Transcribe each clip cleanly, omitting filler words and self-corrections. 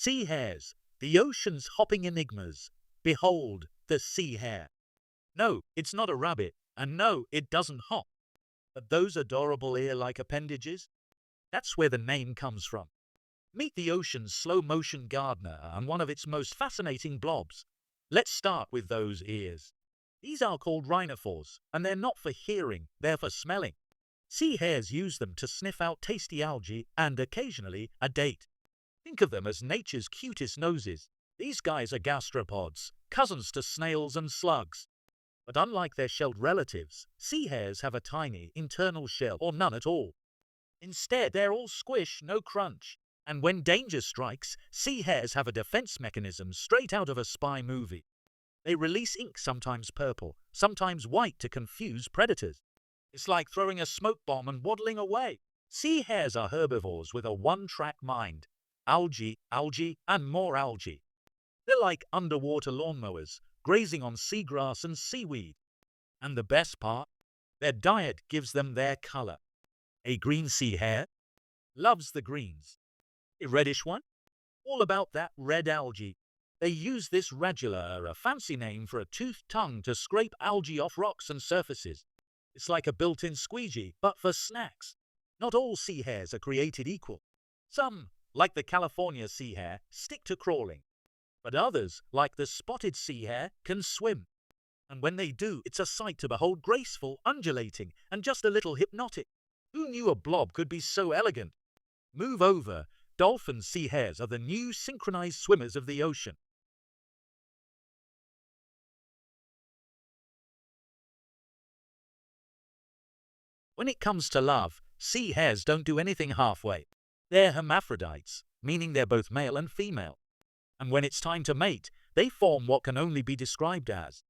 Sea hares, the ocean's hopping enigmas. Behold, the sea hare. No, it's not a rabbit, and no, it doesn't hop. But those adorable ear-like appendages? That's where the name comes from. Meet the ocean's slow-motion gardener and one of its most fascinating blobs. Let's start with those ears. These are called rhinophores, and they're not for hearing, they're for smelling. Sea hares use them to sniff out tasty algae and occasionally a date. Think of them as nature's cutest noses. These guys are gastropods, cousins to snails and slugs. But unlike their shelled relatives, sea hares have a tiny internal shell or none at all. Instead, they're all squish, no crunch. And when danger strikes, sea hares have a defense mechanism straight out of a spy movie. They release ink, sometimes purple, sometimes white, to confuse predators. It's like throwing a smoke bomb and waddling away. Sea hares are herbivores with a one-track mind. Algae, algae, and more algae. They're like underwater lawnmowers, grazing on seagrass and seaweed. And the best part? Their diet gives them their color. A green sea hare loves the greens. A reddish one? All about that red algae. They use this radula, a fancy name for a toothed tongue, to scrape algae off rocks and surfaces. It's like a built-in squeegee, but for snacks. Not all sea hares are created equal. Some, like the California sea hare, stick to crawling. But others, like the spotted sea hare, can swim. And when they do, it's a sight to behold, graceful, undulating, and just a little hypnotic. Who knew a blob could be so elegant? Move over. Dolphin sea hares are the new synchronized swimmers of the ocean. When it comes to love, sea hares don't do anything halfway. They're hermaphrodites, meaning they're both male and female. And when it's time to mate, they form what can only be described as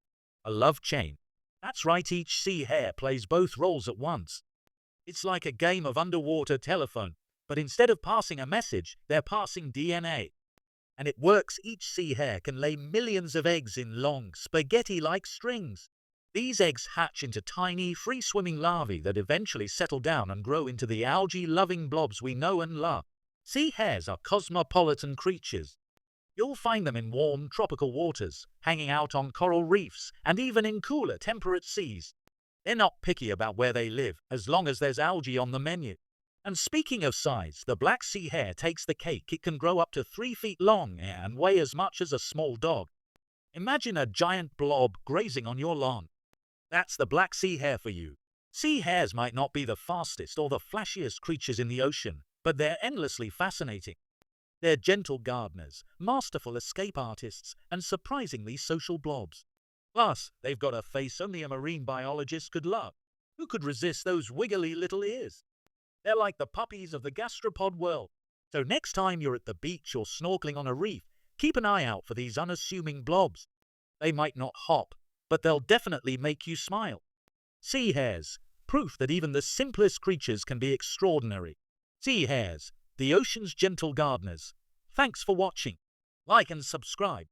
a love chain. That's right, each sea hare plays both roles at once. It's like a game of underwater telephone, but instead of passing a message, they're passing DNA. And it works. Each sea hare can lay millions of eggs in long, spaghetti-like strings. These eggs hatch into tiny, free-swimming larvae that eventually settle down and grow into the algae-loving blobs we know and love. Sea hares are cosmopolitan creatures. You'll find them in warm, tropical waters, hanging out on coral reefs, and even in cooler, temperate seas. They're not picky about where they live, as long as there's algae on the menu. And speaking of size, the black sea hare takes the cake. It can grow up to 3 feet long and weigh as much as a small dog. Imagine a giant blob grazing on your lawn. That's the black sea hare for you. Sea hares might not be the fastest or the flashiest creatures in the ocean, but they're endlessly fascinating. They're gentle gardeners, masterful escape artists, and surprisingly social blobs. Plus, they've got a face only a marine biologist could love. Who could resist those wiggly little ears? They're like the puppies of the gastropod world. So next time you're at the beach or snorkeling on a reef, keep an eye out for these unassuming blobs. They might not hop, but they'll definitely make you smile. Sea hares, proof that even the simplest creatures can be extraordinary. Sea hares, the ocean's gentle gardeners. Thanks for watching. Like and subscribe.